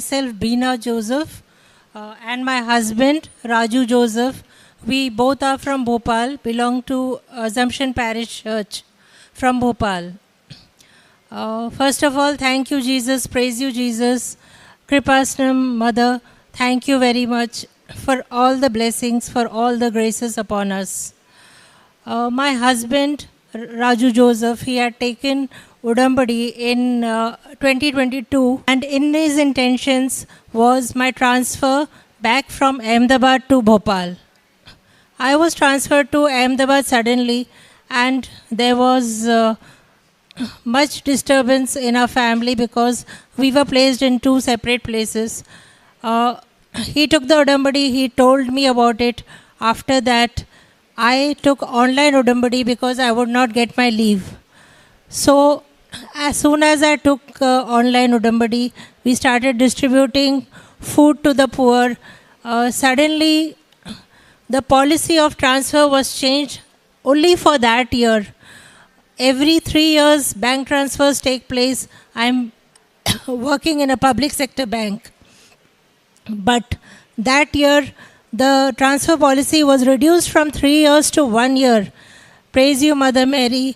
myself, Beena Joseph, and my husband, Raju Joseph. We both are from Bhopal, belong to Assumption Parish Church from Bhopal. First of all, thank you, Jesus. Praise you, Jesus. Kripasnam, Mother, thank you very much for all the blessings, for all the graces upon us. My husband, Raju Joseph, he had taken Udambadi in 2022, and in his intentions was my transfer back from Ahmedabad to Bhopal. I was transferred to Ahmedabad suddenly, and there was much disturbance in our family because we were placed in two separate places. He took the Udambadi, he told me about it. After that, I took online Udambadi because I would not get my leave. So, as soon as I took online Udambadi, we started distributing food to the poor. Suddenly, the policy of transfer was changed only for that year. Every 3 years, bank transfers take place. I'm working in a public sector bank. But that year, the transfer policy was reduced from 3 years to 1 year. Praise you, Mother Mary.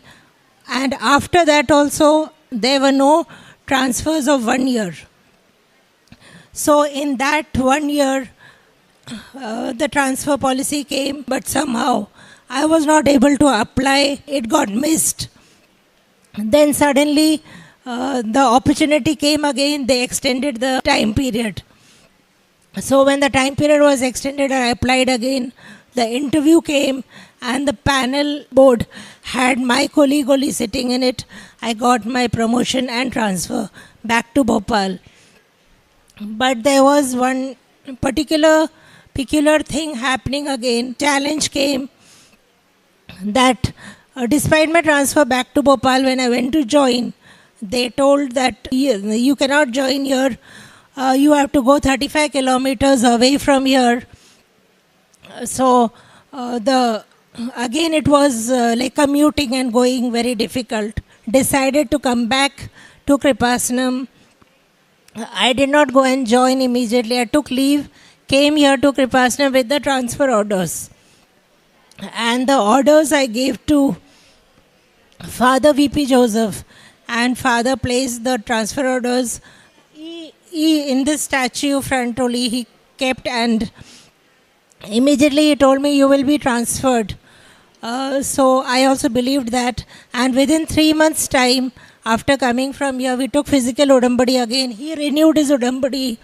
And after that also, there were no transfers of 1 year. So in that 1 year, the transfer policy came, but somehow I was not able to apply. It got missed. Then suddenly, the opportunity came again. They extended the time period. So when the time period was extended, I applied again. The interview came, and the panel board had my colleague only sitting in it. I got my promotion and transfer back to Bhopal. But there was one peculiar thing happening again. Challenge came that despite my transfer back to Bhopal, when I went to join, they told that you cannot join here. You have to go 35 kilometers away from here. So again it was like commuting and going very difficult. Decided to come back to Kripasnam. I did not go and join immediately. I took leave, came here to Kripasnam with the transfer orders. And the orders I gave to Father V.P. Joseph, and Father placed the transfer orders. He in this statue front only he kept, and immediately he told me, you will be transferred. So I also believed that, and within 3 months time after coming from here, we took physical Udambadi again. He renewed his Udambadi,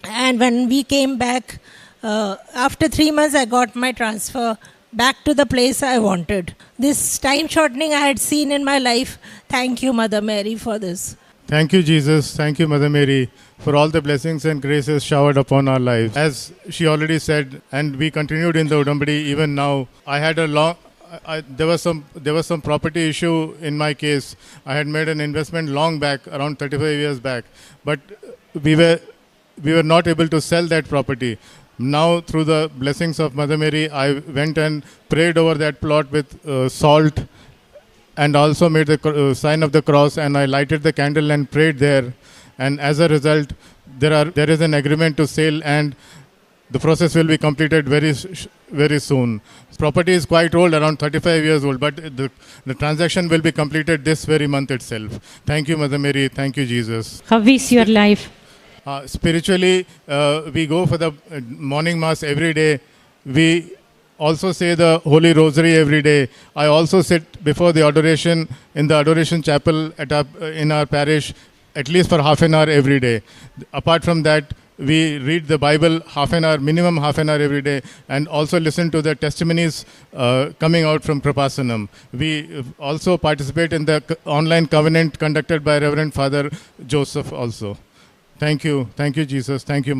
and when we came back, after 3 months I got my transfer back to the place I wanted. This time shortening I had seen in my life. Thank you, Mother Mary, for this. Thank you, Jesus. Thank you, Mother Mary, for all the blessings and graces showered upon our lives. As she already said, and we continued in the Udambadi even now. I had there was some property issue in my case. I had made an investment long back, around 35 years back, but we were not able to sell that property. Now, through the blessings of Mother Mary, I went and prayed over that plot with salt, and also made the sign of the cross, and I lighted the candle and prayed there. And as a result, there is an agreement to sell, and the process will be completed very soon. Property is quite old, around 35 years old, but the transaction will be completed this very month itself. Thank you, Mother Mary. Thank you, Jesus. How is your life? Spiritually, we go for the morning mass every day. We also say the Holy Rosary every day. I also sit before the adoration in the adoration chapel in our parish at least for half an hour every day. Apart from that, we read the Bible minimum half an hour every day, and also listen to the testimonies coming out from Kripasanam. We also participate in the online covenant conducted by Reverend Father Joseph also. Thank you, Jesus. Thank you.